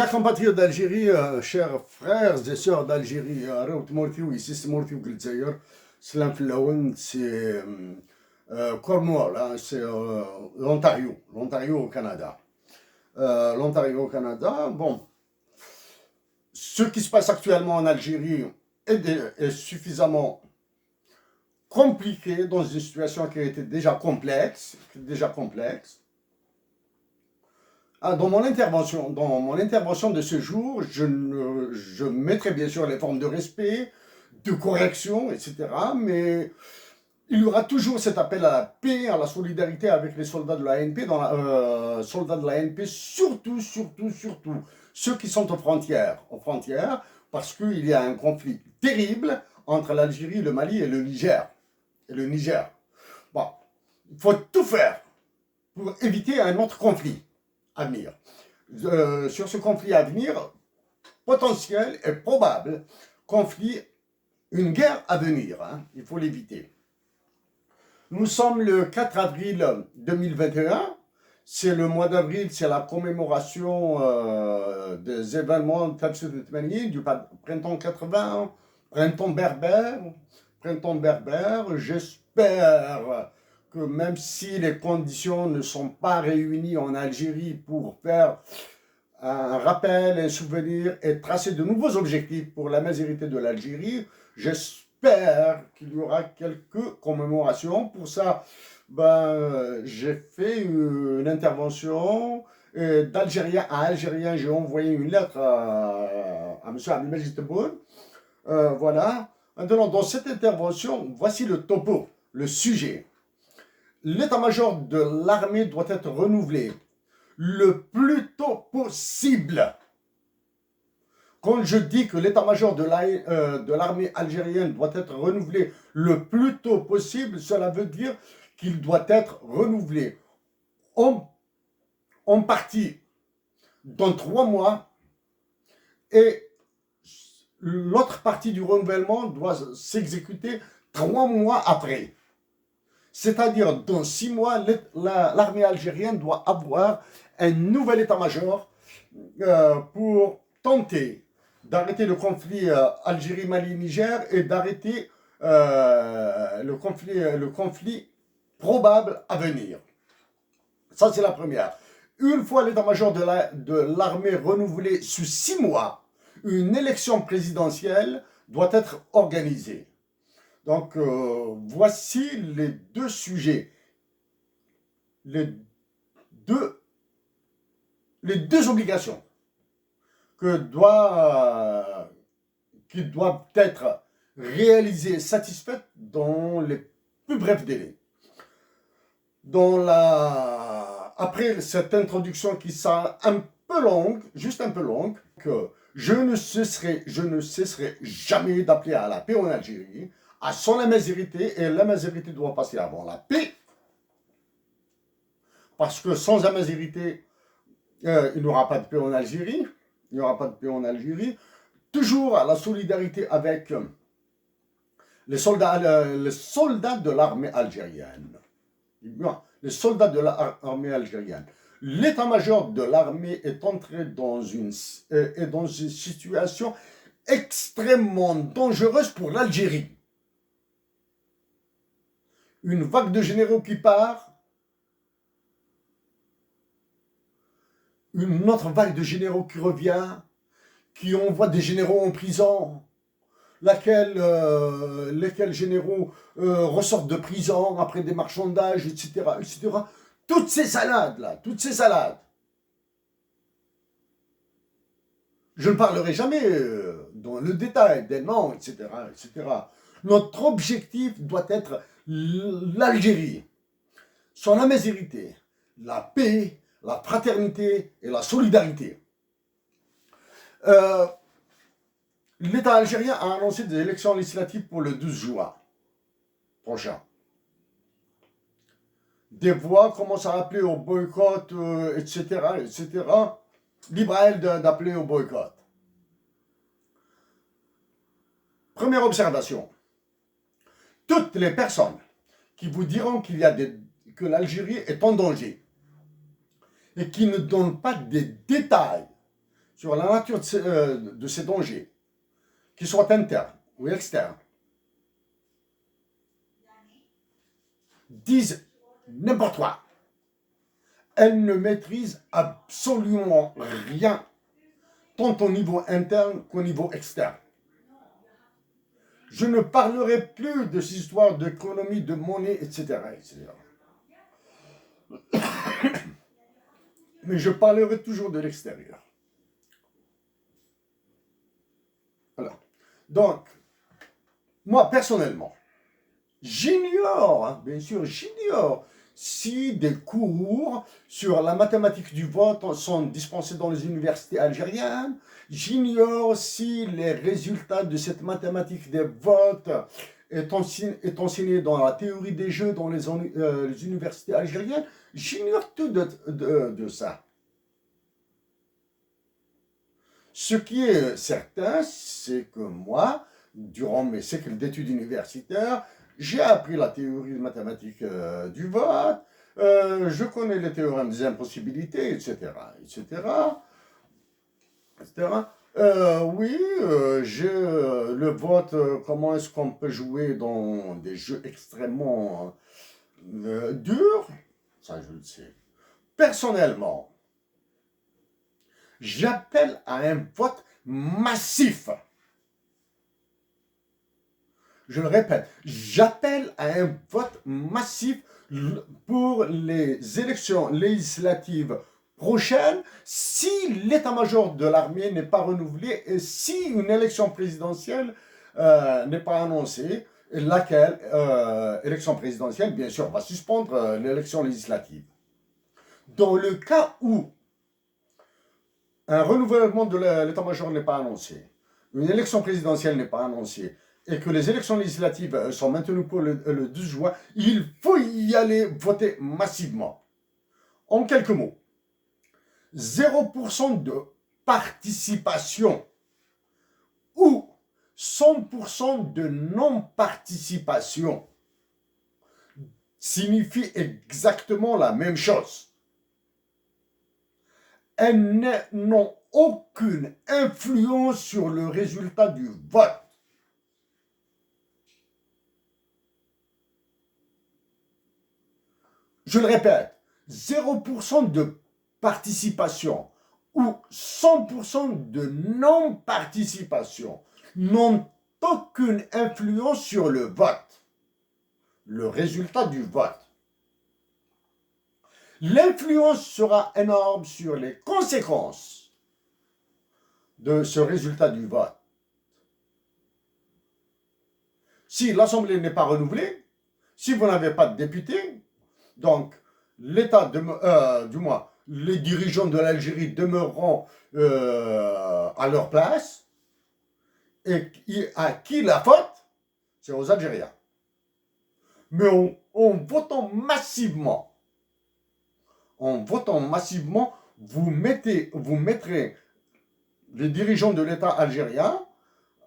Chers compatriotes d'Algérie, chers frères et sœurs d'Algérie, راهو تمورتيو ici c'est تمورتيو في الجزائر. سلام في الأول c'est Cornwall, hein, c'est l'Ontario au Canada. L'Ontario au Canada, bon, ce qui se passe actuellement en Algérie est suffisamment compliqué dans une situation qui a été déjà complexe. Dans mon intervention de ce jour, je mettrai bien sûr les formes de respect, de correction, etc. Mais il y aura toujours cet appel à la paix, à la solidarité avec les soldats de la ANP, soldats de la ANP, surtout ceux qui sont aux frontières, parce qu'il y a un conflit terrible entre l'Algérie, le Mali et le Niger. Bon, il faut tout faire pour éviter un autre conflit à venir. Sur ce conflit à venir, potentiel et probable conflit, une guerre à venir, hein, il faut l'éviter. Nous sommes le 4 avril 2021, c'est le mois d'avril, c'est la commémoration des événements du printemps 80, printemps berbère. J'espère que même si les conditions ne sont pas réunies en Algérie pour faire un rappel, un souvenir et tracer de nouveaux objectifs pour la majorité de l'Algérie, j'espère qu'il y aura quelques commémorations. Pour ça, j'ai fait une intervention d'Algérien à Algérien. J'ai envoyé une lettre à M. Abdelmajid Tebboune. Voilà. Maintenant, dans cette intervention, voici le topo, le sujet. L'état-major de l'armée doit être renouvelé le plus tôt possible. Quand je dis que l'état-major de l'armée algérienne doit être renouvelé le plus tôt possible, cela veut dire qu'il doit être renouvelé en partie dans 3 mois et l'autre partie du renouvellement doit s'exécuter 3 mois après. C'est-à-dire, dans 6 mois, l'armée algérienne doit avoir un nouvel état-major pour tenter d'arrêter le conflit Algérie-Mali-Niger et d'arrêter le conflit probable à venir. Ça, c'est la première. Une fois l'état-major de l'armée renouvelé sous 6 mois, une élection présidentielle doit être organisée. Donc, voici les deux sujets, les deux obligations qui doivent être réalisées, satisfaites dans les plus brefs délais. Après cette introduction qui sera un peu longue, juste un peu longue, que je ne cesserai jamais d'appeler à la paix en Algérie, à son amazérité, et l'amazérité doit passer avant la paix, parce que sans amazérité, il n'y aura pas de paix en Algérie, toujours à la solidarité avec les soldats de l'armée algérienne. L'état-major de l'armée est entré dans une situation extrêmement dangereuse pour l'Algérie. Une vague de généraux qui part, une autre vague de généraux qui revient, qui envoie des généraux en prison, lesquels généraux ressortent de prison après des marchandages, etc. Toutes ces salades-là, Je ne parlerai jamais dans le détail des noms, etc. Notre objectif doit être l'Algérie, son amazérité, la paix, la fraternité et la solidarité. L'État algérien a annoncé des élections législatives pour le 12 juin prochain. Des voix commencent à appeler au boycott, etc. Libre à elle d'appeler au boycott. Première observation. Toutes les personnes qui vous diront que l'Algérie est en danger et qui ne donnent pas des détails sur la nature de ces dangers, qu'ils soient internes ou externes, disent n'importe quoi. Elles ne maîtrisent absolument rien, tant au niveau interne qu'au niveau externe. Je ne parlerai plus de ces histoires d'économie, de monnaie, etc., etc. Mais je parlerai toujours de l'extérieur. Voilà. Donc, moi, personnellement, j'ignore, hein, bien sûr, j'ignore si des cours sur la mathématique du vote sont dispensés dans les universités algériennes. J'ignore si les résultats de cette mathématique des votes est enseigné dans la théorie des jeux dans les universités algériennes. J'ignore tout de ça. Ce qui est certain, c'est que moi, durant mes siècles d'études universitaires, j'ai appris la théorie mathématique du vote, je connais les théorèmes des impossibilités, etc., etc., etc. Oui, j'ai le vote, comment est-ce qu'on peut jouer dans des jeux extrêmement durs, ça je le sais. Personnellement, j'appelle à un vote massif. Je le répète, j'appelle à un vote massif pour les élections législatives prochaines si l'état-major de l'armée n'est pas renouvelé et si une élection présidentielle n'est pas annoncée, laquelle élection présidentielle, bien sûr, va suspendre l'élection législative. Dans le cas où un renouvellement de l'état-major n'est pas annoncé, une élection présidentielle n'est pas annoncée, et que les élections législatives sont maintenues pour le 12 juin, il faut y aller voter massivement. En quelques mots, 0% de participation ou 100% de non-participation signifie exactement la même chose. Elles n'ont aucune influence sur le résultat du vote. Je le répète, 0% de participation ou 100% de non-participation n'ont aucune influence sur le vote, le résultat du vote. L'influence sera énorme sur les conséquences de ce résultat du vote. Si l'Assemblée n'est pas renouvelée, si vous n'avez pas de députés, donc l'État, du moins les dirigeants de l'Algérie demeureront à leur place, et à qui la faute? C'est aux Algériens. Mais en votant massivement, vous mettrez les dirigeants de l'État algérien,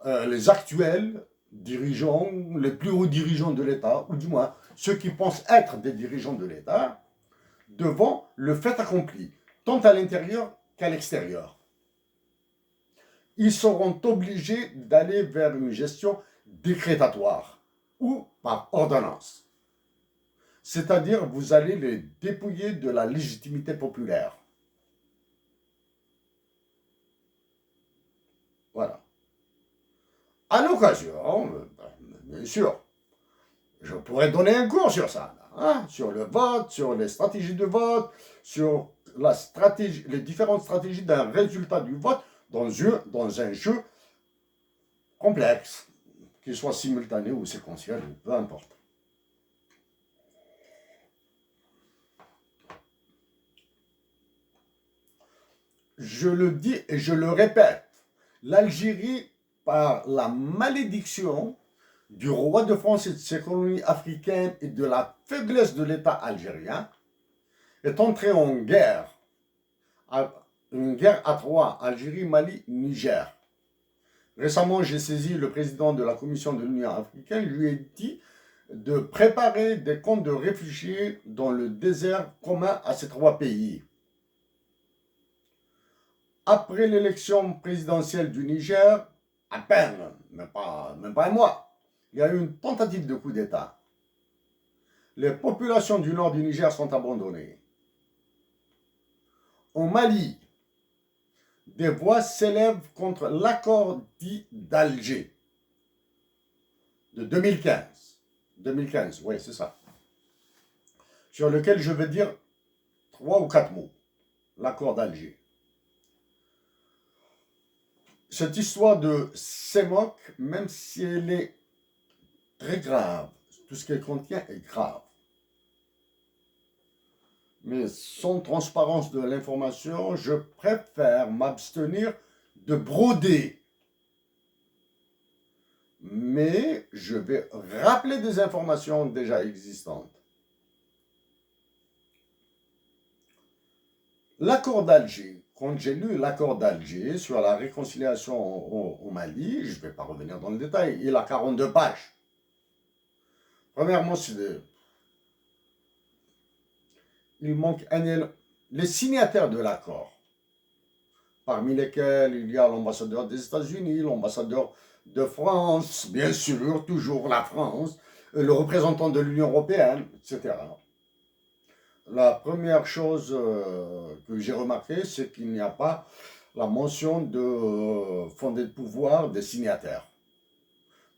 les actuels dirigeants, les plus hauts dirigeants de l'État, ou du moins ceux qui pensent être des dirigeants de l'État, devant le fait accompli, tant à l'intérieur qu'à l'extérieur. Ils seront obligés d'aller vers une gestion décrétatoire ou par ordonnance. C'est-à-dire, vous allez les dépouiller de la légitimité populaire. Voilà. À l'occasion, bien sûr, je pourrais donner un cours sur ça, hein, sur le vote, sur les stratégies de vote, sur les différentes stratégies d'un résultat du vote dans un jeu complexe, qu'il soit simultané ou séquentiel, peu importe. Je le dis et je le répète, l'Algérie, par la malédiction du roi de France et de ses colonies africaines et de la faiblesse de l'État algérien, est entrée en guerre, une guerre à trois, Algérie, Mali, Niger. Récemment, j'ai saisi le président de la Commission de l'Union africaine, je lui ai dit de préparer des camps de réfugiés dans le désert commun à ces trois pays. Après l'élection présidentielle du Niger, à peine, même pas un mois, il y a eu une tentative de coup d'État. Les populations du nord du Niger sont abandonnées. Au Mali, des voix s'élèvent contre l'accord dit d'Alger de 2015. 2015, oui, c'est ça. Sur lequel je vais dire 3 ou 4 mots. L'accord d'Alger. Cette histoire de CEMOC, même si elle est très grave, tout ce qu'elle contient est grave. Mais sans transparence de l'information, je préfère m'abstenir de broder. Mais je vais rappeler des informations déjà existantes. L'accord d'Alger, quand j'ai lu l'accord d'Alger sur la réconciliation au Mali, je ne vais pas revenir dans le détail, il a 42 pages. Premièrement, il manque les signataires de l'accord, parmi lesquels il y a l'ambassadeur des États-Unis, l'ambassadeur de France, bien sûr, toujours la France, le représentant de l'Union européenne, etc. La première chose que j'ai remarqué, c'est qu'il n'y a pas la mention de fondé de pouvoir des signataires.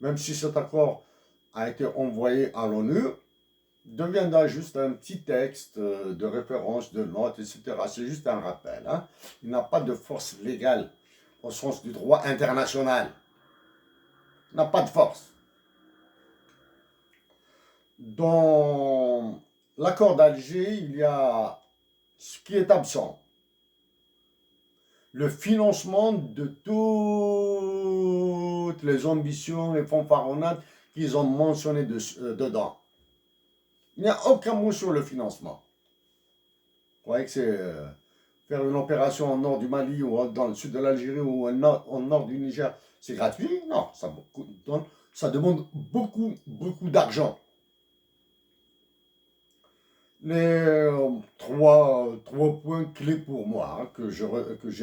Même si cet accord a été envoyé à l'ONU, deviendra juste un petit texte de référence, de notes, etc. C'est juste un rappel. Hein. Il n'a pas de force légale au sens du droit international. Il n'a pas de force. Dans l'accord d'Alger, il y a ce qui est absent. Le financement de toutes les ambitions et fanfaronnades qu'ils ont mentionnées dedans. Il n'y a aucun mot sur le financement. Vous croyez que c'est faire une opération au nord du Mali ou dans le sud de l'Algérie ou au nord du Niger, c'est gratuit? Non, ça demande beaucoup, beaucoup d'argent. Les trois points clés pour moi hein, que j'ai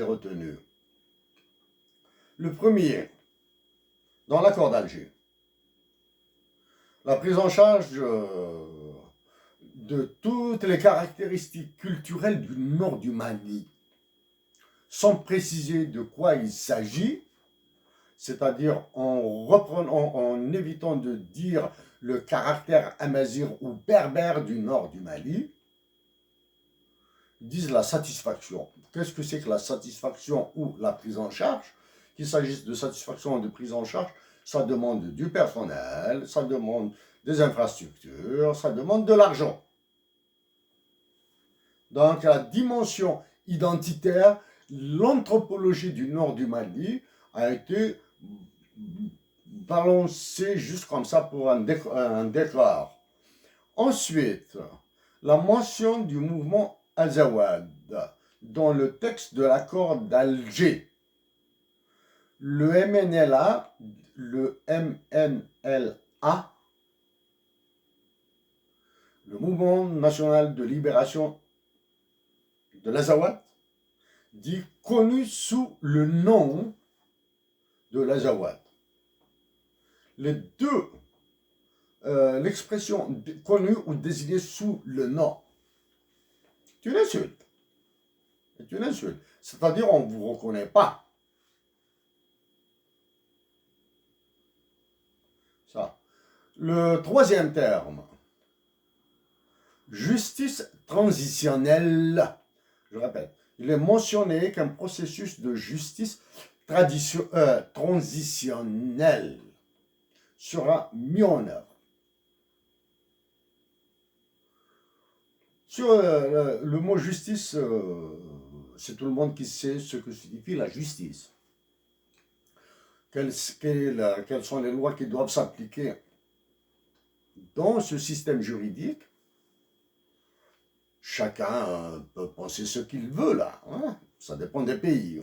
retenus. Le premier, dans l'accord d'Alger, la prise en charge de toutes les caractéristiques culturelles du nord du Mali, sans préciser de quoi il s'agit, c'est-à-dire en évitant de dire le caractère amazigh ou berbère du nord du Mali, disent la satisfaction. Qu'est-ce que c'est que la satisfaction ou la prise en charge? Qu'il s'agisse de satisfaction ou de prise en charge, ça demande du personnel, ça demande des infrastructures, ça demande de l'argent. Donc la dimension identitaire, l'anthropologie du nord du Mali a été balancée juste comme ça pour un décor. Ensuite, la mention du mouvement Azawad dans le texte de l'accord d'Alger. Le MNLA, le Mouvement National de Libération de l'Azawad, dit connu sous le nom de l'Azawad. Les deux, l'expression connue ou désignée sous le nom, c'est une insulte. C'est une insulte. C'est-à-dire, on ne vous reconnaît pas. Ça. Le troisième terme, justice transitionnelle. Je répète, il est mentionné qu'un processus de justice transitionnelle sera mis en œuvre. Sur le mot justice, c'est tout le monde qui sait ce que signifie la justice. Quelles sont les lois qui doivent s'appliquer dans ce système juridique? Chacun peut penser ce qu'il veut là, hein? Ça dépend des pays.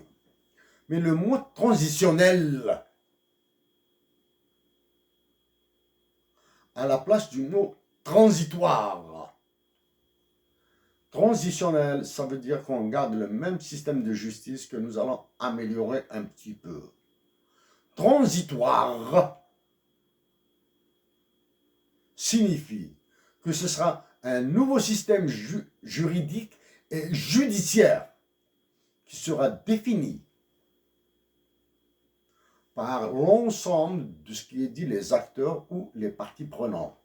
Mais le mot transitionnel, à la place du mot transitoire. Transitionnel, ça veut dire qu'on garde le même système de justice que nous allons améliorer un petit peu. Transitoire signifie que ce sera un nouveau système juridique et judiciaire qui sera défini par l'ensemble de ce qui est dit les acteurs ou les parties prenantes.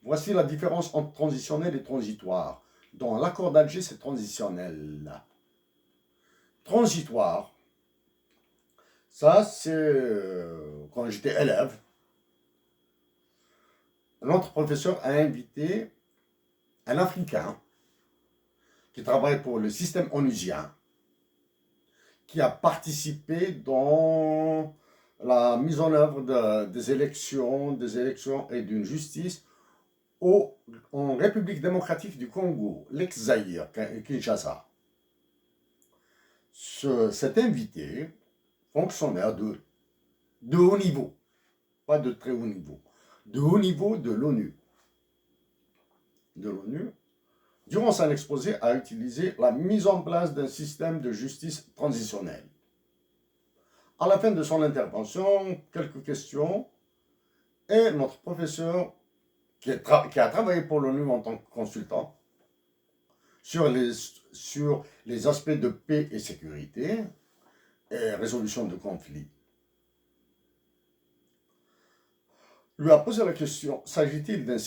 Voici la différence entre transitionnel et transitoire. Dans l'accord d'Alger, c'est transitionnel. Transitoire, ça c'est quand j'étais élève, notre professeur a invité un Africain qui travaille pour le système onusien, qui a participé dans la mise en œuvre des élections et d'une justice en République démocratique du Congo, l'ex-Zaïre, Kinshasa. Cet invité, fonctionnaire de haut niveau, pas de très haut niveau, de haut niveau de l'ONU, durant son exposé, a utilisé la mise en place d'un système de justice transitionnelle. À la fin de son intervention, quelques questions, et notre professeur, qui a travaillé pour l'ONU en tant que consultant, sur les aspects de paix et sécurité et résolution de conflits, lui a posé la question, s'agit-il d'un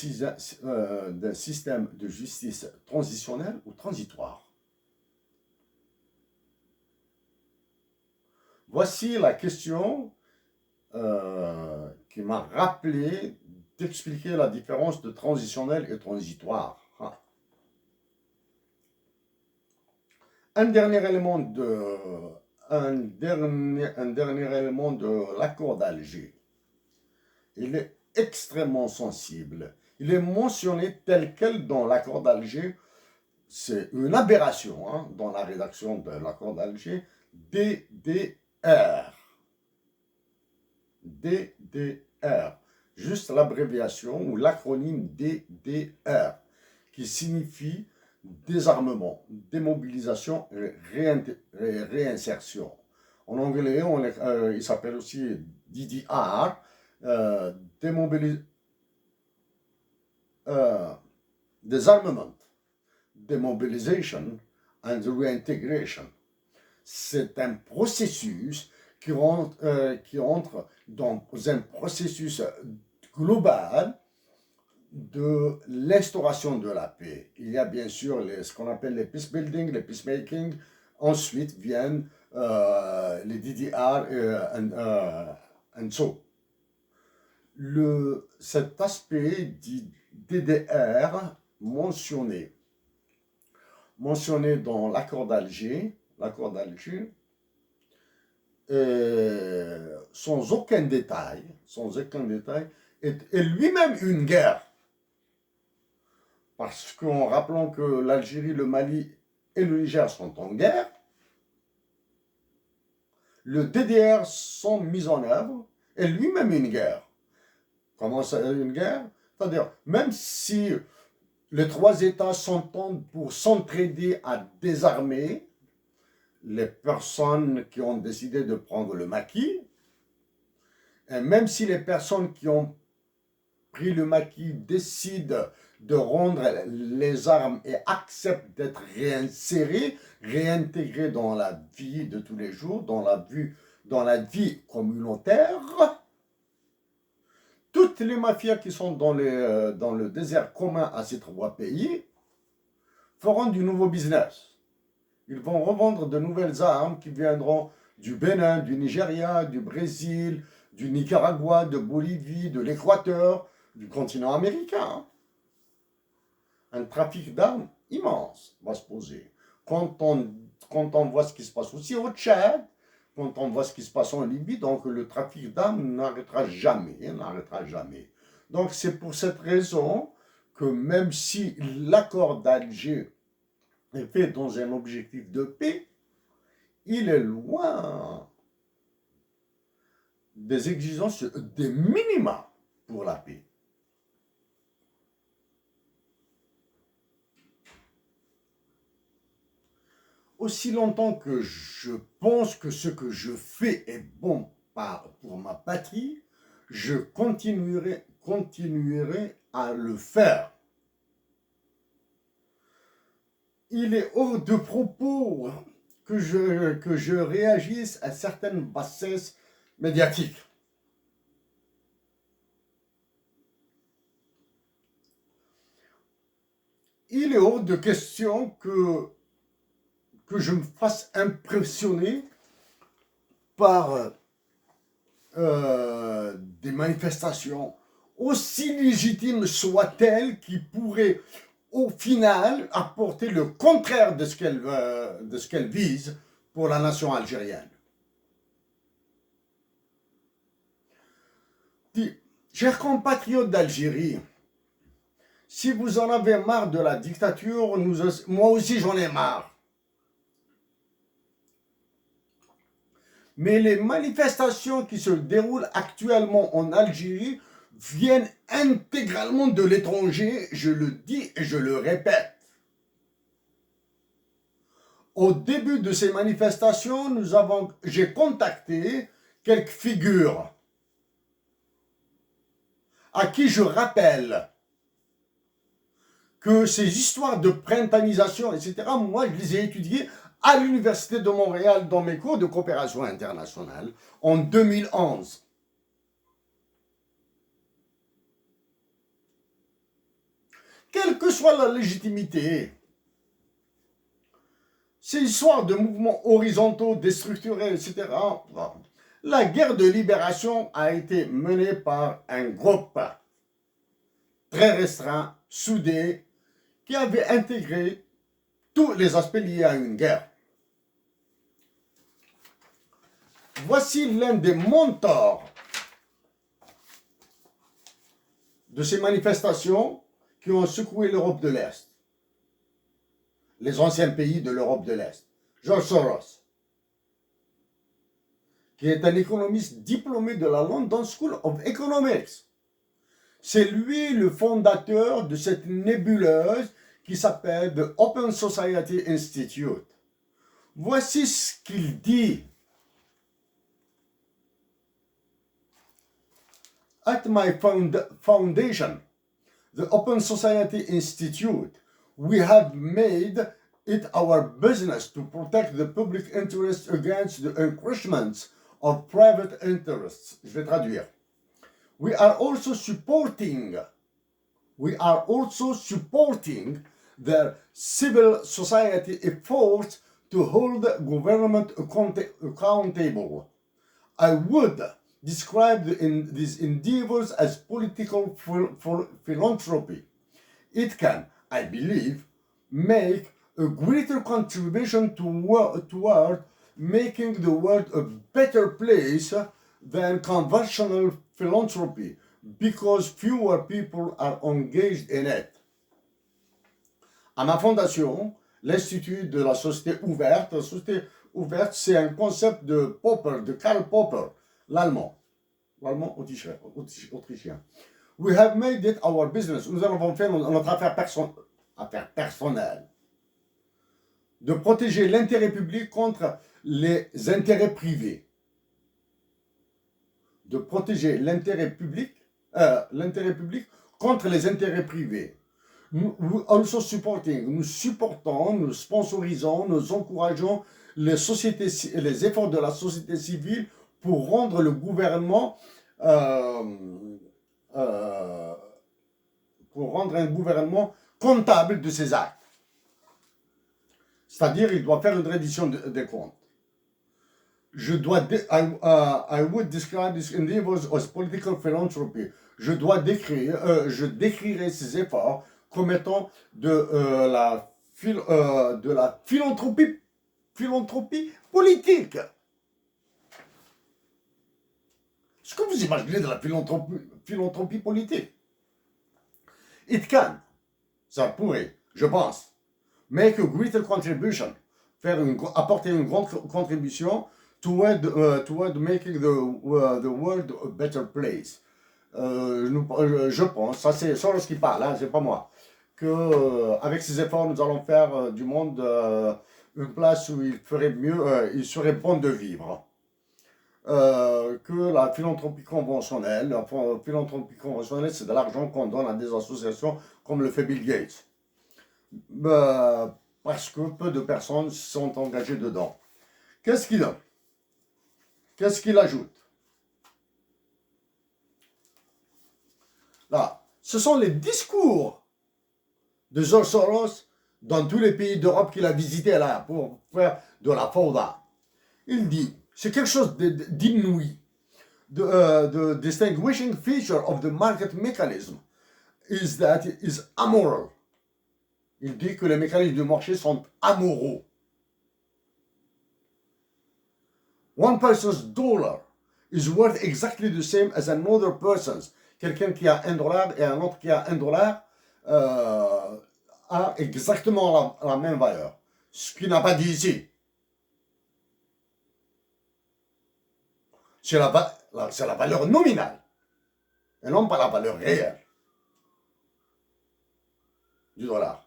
système de justice transitionnel ou transitoire? Voici la question qui m'a rappelé d'expliquer la différence de transitionnel et transitoire. Un dernier élément de l'accord d'Alger. Il est extrêmement sensible. Il est mentionné tel quel dans l'accord d'Alger. C'est une aberration dans la rédaction de l'accord d'Alger. DDR. DDR. Juste l'abréviation ou l'acronyme DDR, qui signifie désarmement, démobilisation et réinsertion. En anglais, il s'appelle aussi DDR, désarmement, demobilisation and reintegration. C'est un processus qui entre dans un processus global de l'instauration de la paix. Il y a bien sûr ce qu'on appelle les peace building, les peacemaking. Ensuite viennent les DDR and so. Cet aspect dit DDR mentionné dans l'accord d'Alger, sans aucun détail, est lui-même une guerre. Parce qu'en rappelant que l'Algérie, le Mali et le Niger sont en guerre, le DDR sont mis en œuvre est lui-même une guerre. Comment ça, une guerre? C'est-à-dire, même si les trois États s'entendent pour s'entraider à désarmer les personnes qui ont décidé de prendre le maquis, et même si les personnes qui ont pris le maquis décident de rendre les armes et acceptent d'être réintégrés dans la vie de tous les jours, dans la vie communautaire, toutes les mafias qui sont dans le désert commun à ces trois pays feront du nouveau business. Ils vont revendre de nouvelles armes qui viendront du Bénin, du Nigeria, du Brésil, du Nicaragua, de Bolivie, de l'Équateur, du continent américain. Un trafic d'armes immense va se poser. Quand on voit ce qui se passe aussi au Tchad, quand on voit ce qui se passe en Libye, donc le trafic d'armes n'arrêtera jamais. Donc c'est pour cette raison que même si l'accord d'Alger est fait dans un objectif de paix, il est loin des exigences, des minima pour la paix. aussi longtemps que je pense que ce que je fais est bon pour ma patrie, je continuerai à le faire. Il est hors de propos que je réagisse à certaines bassesses médiatiques. Il est hors de question que je me fasse impressionner par des manifestations, aussi légitimes soient-elles, qui pourraient au final apporter le contraire de ce qu'elles visent pour la nation algérienne. Chers compatriotes d'Algérie, si vous en avez marre de la dictature, moi aussi j'en ai marre. Mais les manifestations qui se déroulent actuellement en Algérie viennent intégralement de l'étranger, je le dis et je le répète. Au début de ces manifestations, j'ai contacté quelques figures à qui je rappelle que ces histoires de printamisation, etc., moi je les ai étudiées à l'Université de Montréal dans mes cours de coopération internationale en 2011. Quelle que soit la légitimité, ces histoires de mouvements horizontaux, déstructurés, etc., la guerre de libération a été menée par un groupe très restreint, soudé, qui avait intégré tous les aspects liés à une guerre. Voici l'un des mentors de ces manifestations qui ont secoué l'Europe de l'Est, les anciens pays de l'Europe de l'Est. George Soros, qui est un économiste diplômé de la London School of Economics. C'est lui le fondateur de cette nébuleuse qui s'appelle The Open Society Institute. Voici ce qu'il dit. At my foundation, the Open Society Institute, we have made it our business to protect the public interest against the encroachments of private interests. Je vais traduire. We are also supporting their civil society efforts to hold government accountable. I would describe these endeavors as political philanthropy. It can, I believe, make a greater contribution toward making the world a better place than conventional philanthropy, because fewer people are engaged in it. À ma fondation, l'Institut de la Société Ouverte, la Société Ouverte, c'est un concept de Popper, de Karl Popper, l'allemand autrichien. We have made it our business. Nous avons fait notre affaire personnelle de protéger l'intérêt public contre les intérêts privés. De protéger l'intérêt public contre les intérêts privés. Nous supportons, nous sponsorisons, nous encourageons les efforts de la société civile pour rendre le gouvernement comptable de ses actes. C'est-à-dire, il doit faire une reddition des comptes. I would describe these endeavors as political philanthropy. Je décrirais ces efforts comme étant de la philanthropie politique. Est-ce que vous imaginez de la philanthropie politique? It can, ça pourrait, je pense, make a greater contribution, apporter une grande contribution toward making the world a better place. Je pense, ça c'est Soros qui parle, hein, c'est pas moi, que avec ces efforts nous allons faire du monde une place où il ferait mieux, il serait bon de vivre. Que la philanthropie conventionnelle. La philanthropie conventionnelle, c'est de l'argent qu'on donne à des associations comme le fait Bill Gates. Parce que peu de personnes sont engagées dedans. Qu'est-ce qu'il a? Qu'est-ce qu'il ajoute? Là, ce sont les discours de George Soros dans tous les pays d'Europe qu'il a visités là pour faire de la fauda. Il dit, c'est quelque chose d'inouï. The distinguishing feature of the market mechanism is that it is amoral. Il dit que les mécanismes du marché sont amoraux. One person's dollar is worth exactly the same as another person's. Quelqu'un qui a $1 et un autre qui a $1 a exactement la même valeur. Ce qu'il n'a pas dit ici. C'est la valeur nominale et non pas la valeur réelle du dollar.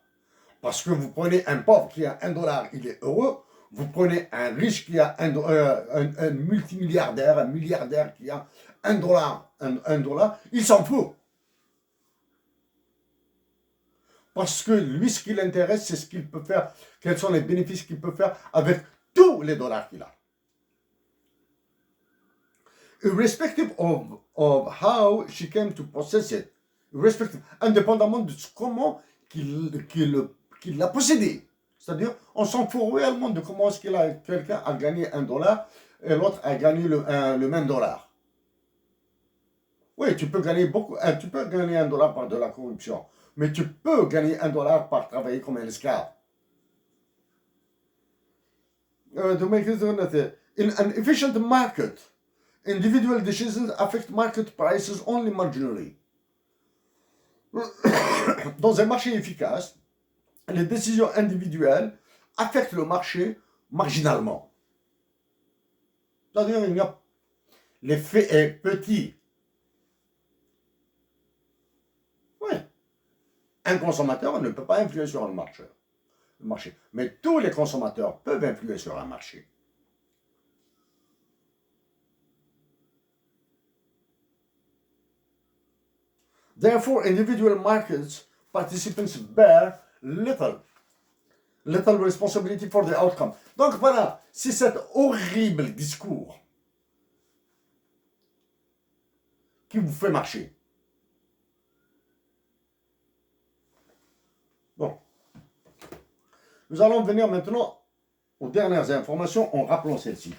Parce que vous prenez un pauvre qui a $1, il est heureux. Vous prenez un riche qui a un multimilliardaire, un milliardaire qui a $1, il s'en fout. Parce que lui, ce qui l'intéresse, c'est ce qu'il peut faire, quels sont les bénéfices qu'il peut faire avec tous les dollars qu'il a. Irrespective of how she came to possess it, indépendamment de comment qu'il l'a possédé. C'est-à-dire, on s'en fout réellement de comment est-ce quelqu'un a gagné $1 et l'autre a gagné le même dollar. Oui, tu peux gagner $1 par de la corruption, mais tu peux gagner $1 par travailler comme un esclave. In an efficient market, individual decisions affect market prices only marginally. Dans un marché efficace, les décisions individuelles affectent le marché marginalement. C'est-à-dire, l'effet est petit. Oui. Un consommateur ne peut pas influer sur le marché. Mais tous les consommateurs peuvent influer sur un marché. Therefore, individual markets participants bear little responsibility for the outcome. Donc voilà, c'est cet horrible discours qui vous fait marcher. Bon. Nous allons venir maintenant aux dernières informations en rappelant celles-ci.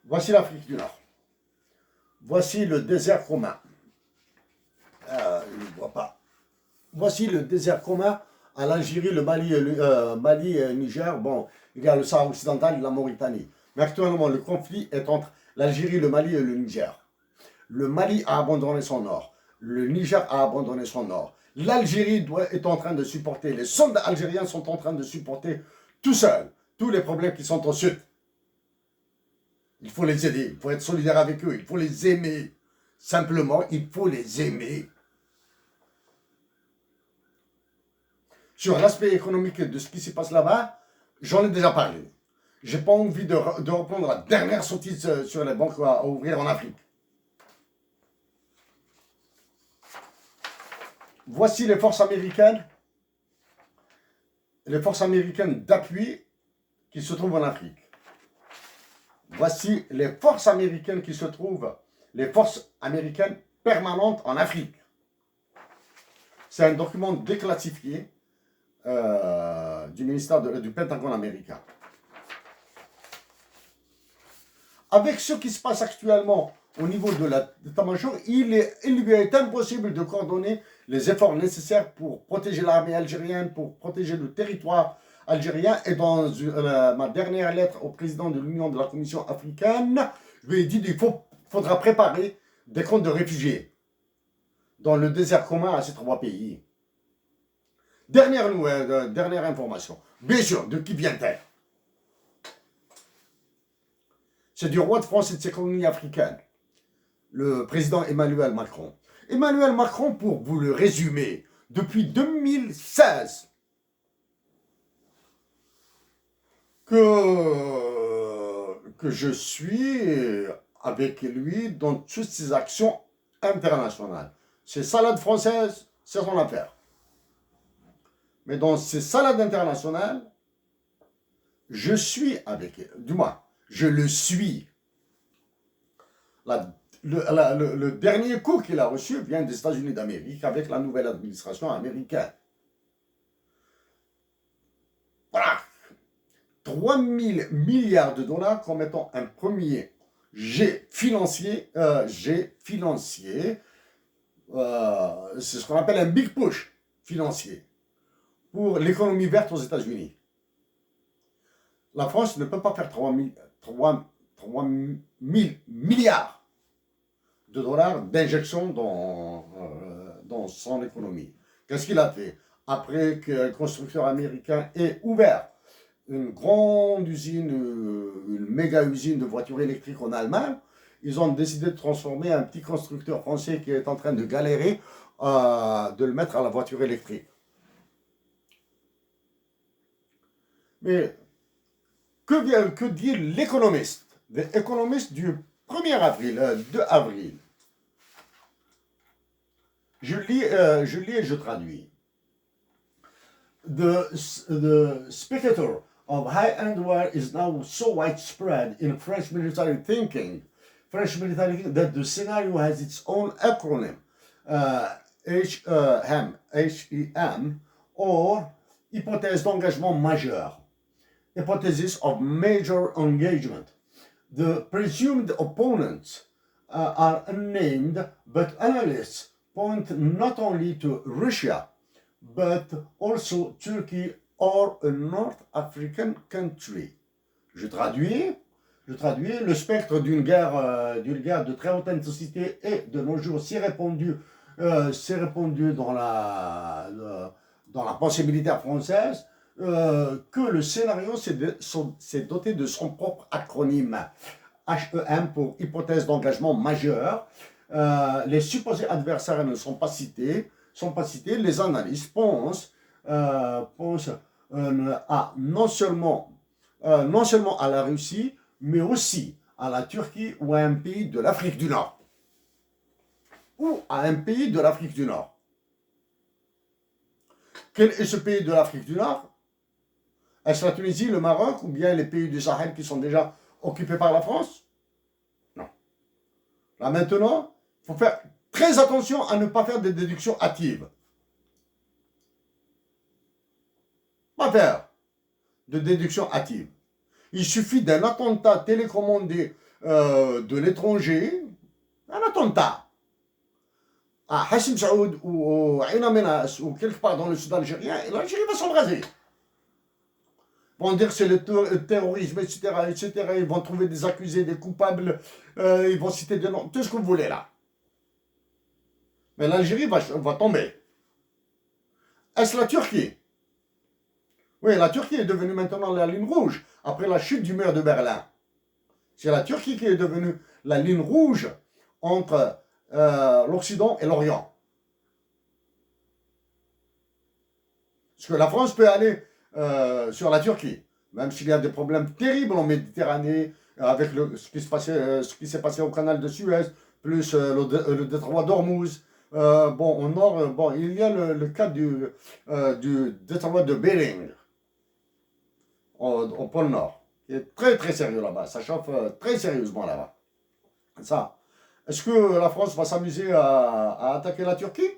Voici l'Afrique du Nord. Voici le désert commun. Je ne vois pas. Voici le désert commun à l'Algérie, le Mali et le Niger. Bon, il y a le Sahara occidental et la Mauritanie. Mais actuellement, le conflit est entre l'Algérie, le Mali et le Niger. Le Mali a abandonné son nord. Le Niger a abandonné son nord. L'Algérie est en train de supporter, les soldats algériens sont en train de supporter tout seuls tous les problèmes qui sont au sud. Il faut les aider, il faut être solidaire avec eux, il faut les aimer. Simplement, il faut les aimer. Sur l'aspect économique de ce qui se passe là-bas, j'en ai déjà parlé. J'ai pas envie de reprendre la dernière sottise sur les banques à ouvrir en Afrique. Voici les forces américaines d'appui qui se trouvent en Afrique. Voici les forces américaines qui se trouvent, les forces américaines permanentes en Afrique. C'est un document déclassifié du ministère du Pentagone américain. Avec ce qui se passe actuellement au niveau de l'état-major, il lui est impossible de coordonner les efforts nécessaires pour protéger l'armée algérienne, pour protéger le territoire algérien. Et dans ma dernière lettre au président de l'Union de la Commission africaine, je lui ai dit qu'il faudra préparer des camps de réfugiés dans le désert commun à ces trois pays. Dernière information. Bien sûr, de qui vient-elle? C'est du roi de France et de ses colonies africaines, le président Emmanuel Macron. Emmanuel Macron, pour vous le résumer depuis 2016 que je suis avec lui dans toutes ses actions internationales. Ses salades françaises, c'est son affaire. Mais dans ces salades internationales, je suis avec elle. Du moins, je le suis. Le dernier coup qu'il a reçu vient des États-Unis d'Amérique avec la nouvelle administration américaine. Voilà. 3 000 milliards de dollars comme étant un premier jet financier. C'est ce qu'on appelle un big push financier pour l'économie verte aux États-Unis. La France ne peut pas faire 3 000 milliards de dollars d'injection dans son économie. Qu'est-ce qu'il a fait? Après que le constructeur américain ait ouvert une grande usine, une méga usine de voitures électriques en Allemagne, ils ont décidé de transformer un petit constructeur français qui est en train de galérer, de le mettre à la voiture électrique. Mais que dit l'économiste? L'économiste du 1er avril, 2 avril. Je lis et je traduis. The spectator of high-end war is now so widespread in French military thinking that the scenario has its own acronym, HEM, or hypothèse d'engagement majeur, hypothesis of major engagement. The presumed opponents are unnamed, but analysts point not only to Russia, but also Turkey or a North African country. Je traduis le spectre d'une guerre de très haute intensité et de nos jours si répandu dans la pensée militaire française que le scénario s'est doté de son propre acronyme. HEM pour hypothèse d'engagement majeur. Les supposés adversaires ne sont pas cités. Les analystes pensent non seulement à la Russie, mais aussi à la Turquie ou à un pays de l'Afrique du Nord. Quel est ce pays de l'Afrique du Nord? Est-ce la Tunisie, le Maroc ou bien les pays du Sahel qui sont déjà occupés par la France? Non. Là maintenant, il faut faire très attention à ne pas faire des déductions hâtives. Pas faire de déductions hâtives. Il suffit d'un attentat télécommandé de l'étranger, un attentat à Hassim Saoud ou à Ain Menas ou quelque part dans le sud algérien, et l'Algérie va s'embraser. Ils vont dire que c'est le terrorisme, etc., etc. Ils vont trouver des accusés, des coupables, ils vont citer des noms, tout ce que vous voulez là. Mais l'Algérie va tomber. Est-ce la Turquie? Oui, la Turquie est devenue maintenant la ligne rouge, après la chute du mur de Berlin. C'est la Turquie qui est devenue la ligne rouge entre l'Occident et l'Orient. Parce que la France peut aller sur la Turquie, même s'il y a des problèmes terribles en Méditerranée, avec ce qui s'est passé au canal de Suez, plus le détroit d'Ormuz. Au nord, il y a le cas du détroit de Bering, au pôle Nord, qui est très très sérieux là-bas. Ça chauffe très sérieusement là-bas. Ça. Est-ce que la France va s'amuser à attaquer la Turquie?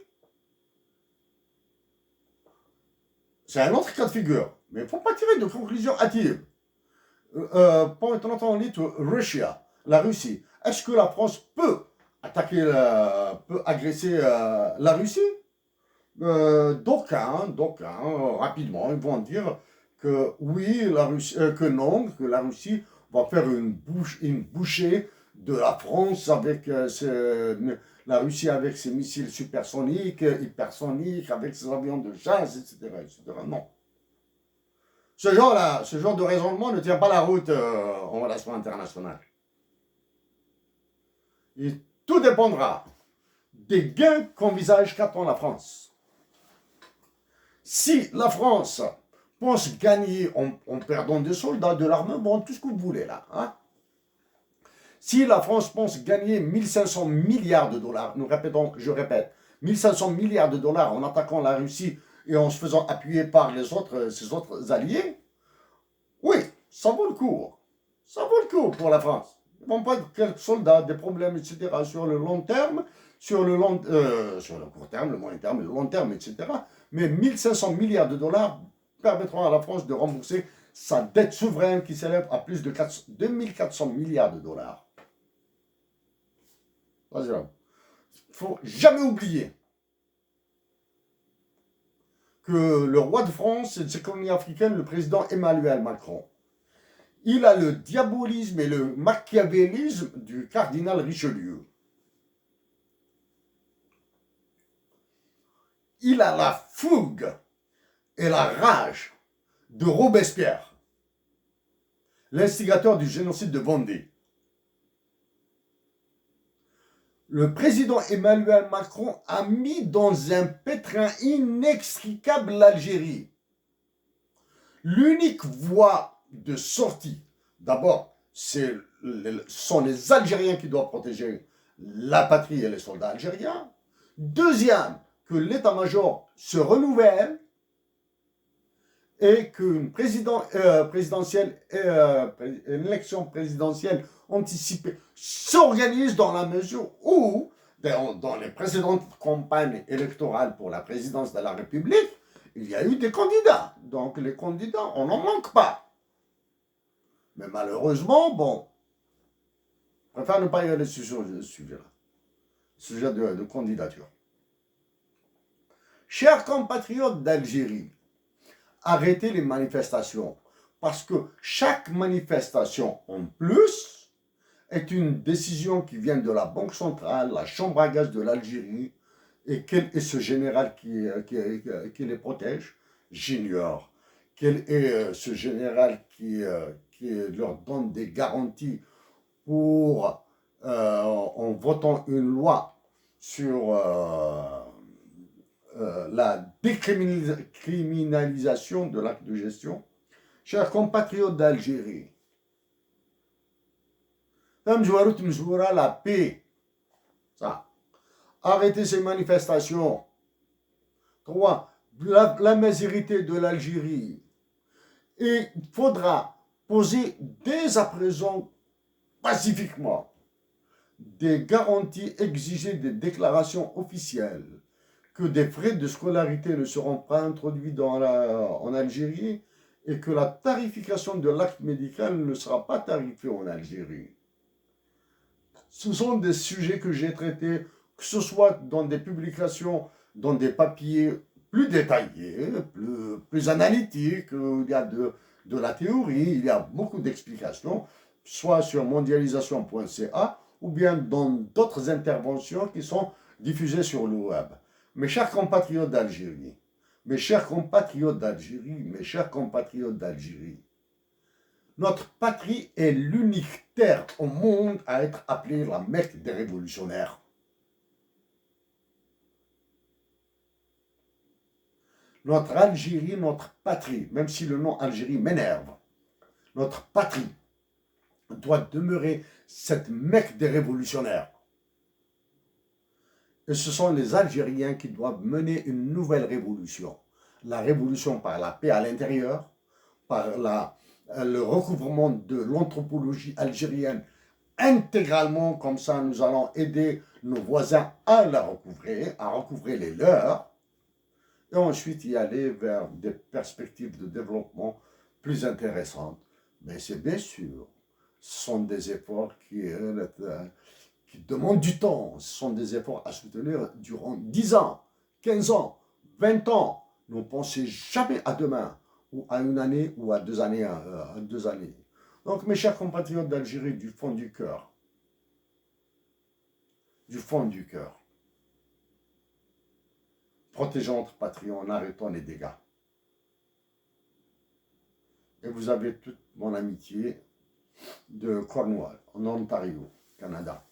C'est un autre cas de figure. Mais il ne faut pas tirer de conclusions hâtives. Point not only to Russia, la Russie. Est-ce que la France peut agresser la Russie? D'aucuns, rapidement, ils vont dire que oui, que non, que la Russie va faire une bouchée de la France avec la Russie avec ses missiles supersoniques, hypersoniques, avec ses avions de chasse, etc. Non. Ce genre de raisonnement ne tient pas la route en relations internationales. Et tout dépendra des gains qu'envisage qu'attend la France. Si la France pense gagner en perdant des soldats, de l'armement, tout ce que vous voulez là, hein, si la France pense gagner 1500 milliards de dollars, nous répétons, je répète, 1500 milliards de dollars en attaquant la Russie et en se faisant appuyer par ses autres alliés, oui, ça vaut le coup. Ça vaut le coup pour la France. Ils ne vont pas être quelques soldats, des problèmes, etc. sur le long terme, sur le court terme, le moyen terme, le long terme, etc. Mais 1500 milliards de dollars permettront à la France de rembourser sa dette souveraine qui s'élève à plus de 2400 milliards de dollars. Il ne faut jamais oublier que le roi de France et de ses colonies africaines, le président Emmanuel Macron, il a le diabolisme et le machiavélisme du cardinal Richelieu. Il a la fougue et la rage de Robespierre, l'instigateur du génocide de Vendée. Le président Emmanuel Macron a mis dans un pétrin inextricable l'Algérie. L'unique voie de sortie, d'abord, ce sont les Algériens qui doivent protéger la patrie et les soldats algériens. Deuxième, que l'état-major se renouvelle et qu'une élection présidentielle anticipée s'organise dans la mesure où, dans les précédentes campagnes électorales pour la présidence de la République, il y a eu des candidats. Donc les candidats, on n'en manque pas. Mais malheureusement, bon, je préfère ne pas y aller sur ce sujet-là, sujet de candidature. Chers compatriotes d'Algérie, arrêtez les manifestations, parce que chaque manifestation en plus est une décision qui vient de la Banque centrale, la chambre à gaz de l'Algérie, et quel est ce général qui les protège? J'ignore. Quel est ce général qui leur donne des garanties pour, en votant une loi sur la décriminalisation de l'acte de gestion? Chers compatriotes d'Algérie, la paix, ça. Arrêtez ces manifestations. 3. La majorité de l'Algérie. Et il faudra poser dès à présent, pacifiquement, des garanties exigées des déclarations officielles que des frais de scolarité ne seront pas introduits en Algérie et que la tarification de l'acte médical ne sera pas tarifée en Algérie. Ce sont des sujets que j'ai traités, que ce soit dans des publications, dans des papiers plus détaillés, plus analytiques, où il y a de la théorie, il y a beaucoup d'explications, soit sur mondialisation.ca ou bien dans d'autres interventions qui sont diffusées sur le web. Mes chers compatriotes d'Algérie, mes chers compatriotes d'Algérie, mes chers compatriotes d'Algérie, notre patrie est l'unique terre au monde à être appelée la Mecque des révolutionnaires. Notre Algérie, notre patrie, même si le nom Algérie m'énerve, notre patrie doit demeurer cette Mecque des révolutionnaires. Et ce sont les Algériens qui doivent mener une nouvelle révolution. La révolution par la paix à l'intérieur, par le recouvrement de l'anthropologie algérienne intégralement, comme ça nous allons aider nos voisins à la recouvrer, à recouvrer les leurs, et ensuite y aller vers des perspectives de développement plus intéressantes. Mais c'est bien sûr, ce sont des efforts qui demandent du temps, ce sont des efforts à soutenir durant 10 ans, 15 ans, 20 ans. Ne pensez jamais à demain, ou à une année, ou à 2 années. Donc mes chers compatriotes d'Algérie, du fond du cœur, protégeons notre patrie en arrêtant les dégâts. Et vous avez toute mon amitié de Cornwall, en Ontario, Canada.